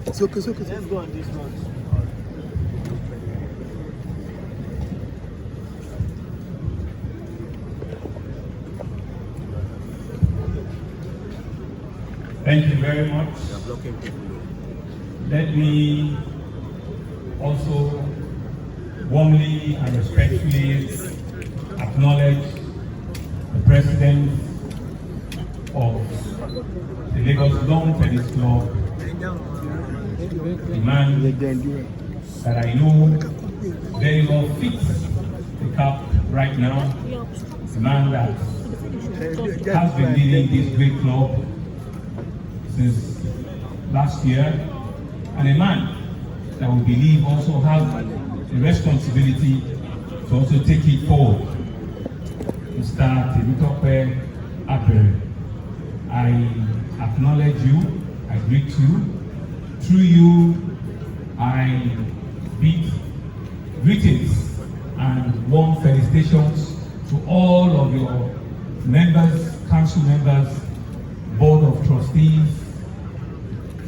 It's okay, it's okay. Let's go on this one. Thank you very much. Let me also warmly and respectfully acknowledge the President of the Lagos Lawn Tennis Club, a man that I know very well fits the cap right now, a man that has been leading this great club since last year, and a man that we believe also has the responsibility to also take it forward. Mr. Temitope Abere, I acknowledge you, I greet you. Through you, I bid greetings and warm felicitations to all of your members, council members, board of trustees,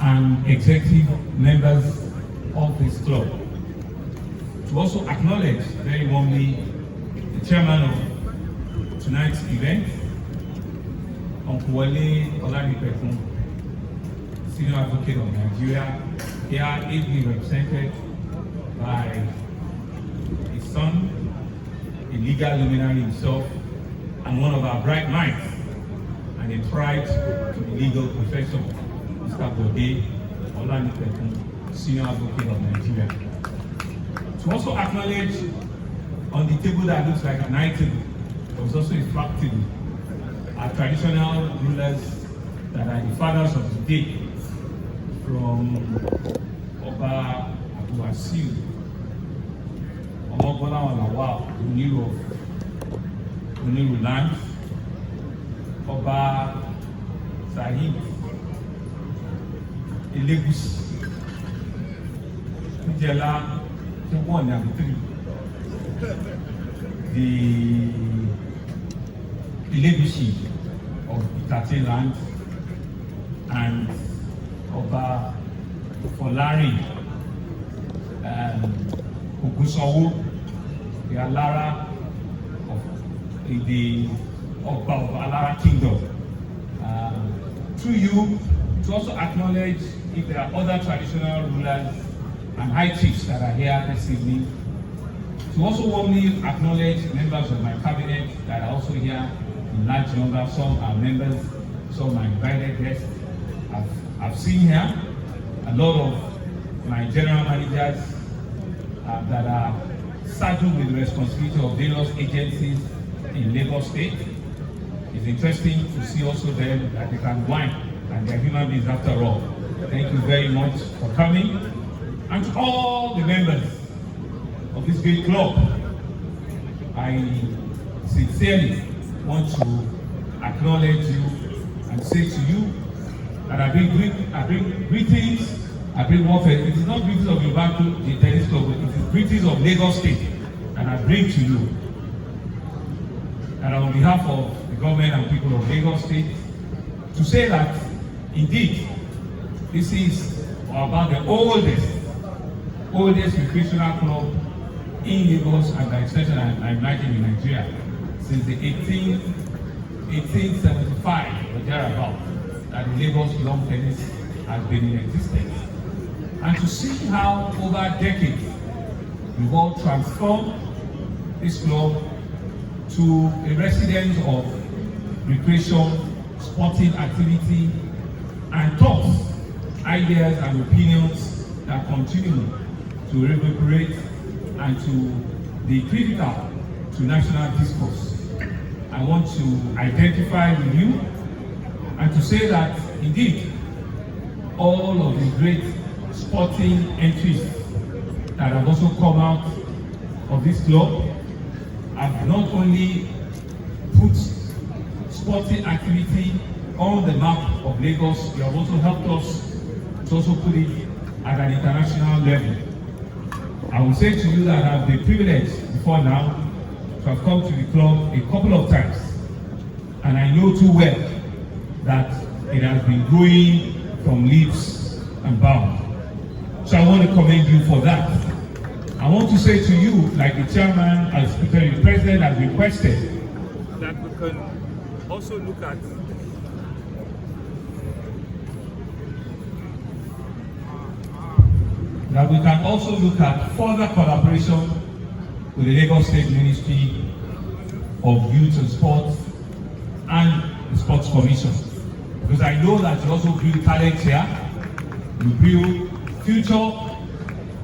and executive members of this club. To also acknowledge very warmly the chairman of tonight's event, Uncle Wale Olanipekun, Senior Advocate of Nigeria, here ably represented by his son, a legal luminary himself, and one of our bright minds, and a pride to the legal profession, Mr. Bode Olanipekun, Senior Advocate of Nigeria. To also acknowledge on the table that looks like a Nite table, there was also a flat table, our traditional rulers that are the fathers of the day, from Oba Abuasiu, Omobola Olawa, Oniru Land, Oba Sahib, Elegushi, Ijela, the Elegushi of Itate Land, and Oba Folari Ogunsowo, the Alara of the Oba of Alara Kingdom. Through you, to also acknowledge if there are other traditional rulers and high chiefs that are here this evening, to also warmly acknowledge members of my cabinet that are also here in large numbers. Some are members, some are invited guests. I've seen here a lot of my general managers that are saddled with the responsibility of various agencies in Lagos State. It's interesting to see also them that they can whine and they're human beings after all. Thank you very much for coming. And to all the members of this great club, I sincerely want to acknowledge you and say to you that I bring greetings, I bring warfare. It is not greetings of Yoruba the tennis club, but it is greetings of Lagos State, and I bring to you. And on behalf of the government and people of Lagos State, to say that indeed this is about the oldest recreational club in Lagos and by extension I imagine in Nigeria since the 1875 or thereabout that the Lagos lawn tennis has been in existence. And to see how over decades we've all transformed this club to a residence of recreation, sporting activity, and thoughts, ideas and opinions that continue to reverberate and to be critical to national discourse. I want to identify with you and to say that indeed all of the great sporting entries that have also come out of this club have not only put sporting activity on the map of Lagos, they have also helped us to also put it at an international level. I will say to you that I have the privilege before now to have come to the club a couple of times, and I know too well that it has been growing from leaps and bounds. So I want to commend you for that. I want to say to you, like the chairman, as the president has requested, that we can also look at further collaboration with the Lagos State Ministry of Youth and Sports and the Sports Commission. Because I know that you also build talent here, you build future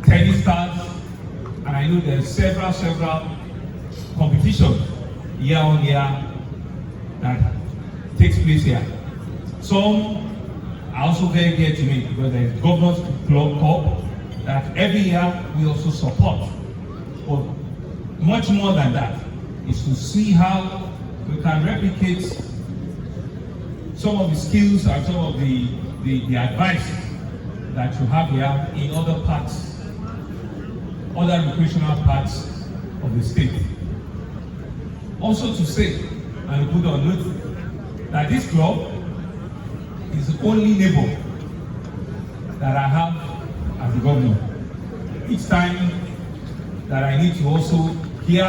tennis stars, and I know there's several competitions year on year that takes place here. Some are also very dear to me because there is Governors Club Cup that every year we also support. But much more than that is to see how we can replicate some of the skills and some of the advice that you have here in other recreational parts of the state. Also to say, and put on note, that this club is the only neighbor that I have as the governor. Each time that I need to also hear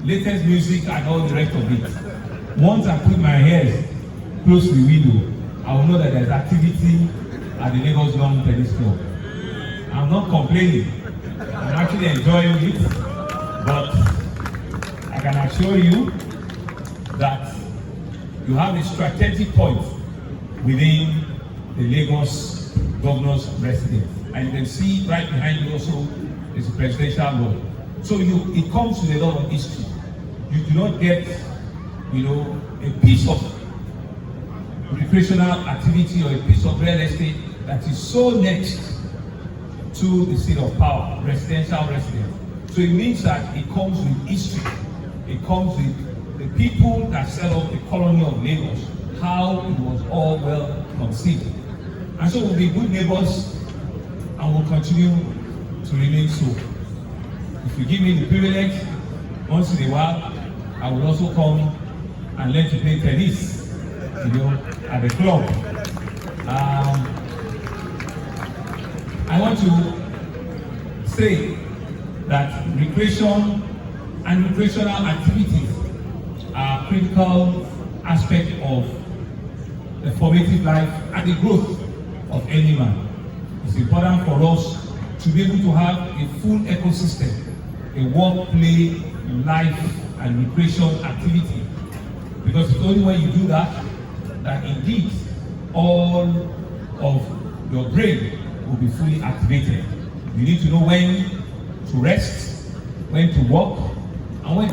latest music and all the rest of it, once I put my ears close to the window, I will know that there's activity at the Lagos Lawn Tennis Club. I'm not complaining. I'm actually enjoying it, but I can assure you that you have a strategic point within the Lagos Governor's residence. And you can see right behind you also is the presidential lawn. So it comes with a lot of history. You do not get, a piece of recreational activity or a piece of real estate that is so next to the seat of power, residential residence. So it means that it comes with history. It comes with the people that set up the colony of Lagos, how it was all well conceived. And so we'll be good neighbors and we'll continue to remain so. If you give me the privilege, once in a while, I will also come and learn to play tennis, at the club. I want to say that recreation and recreational activities are a critical aspect of the formative life and the growth of any man. It's important for us to be able to have a full ecosystem, a work, play, life, and recreation activity. Because it's only when you do that, that indeed all of your brain will be fully activated. You need to know when to rest, when to work, and when to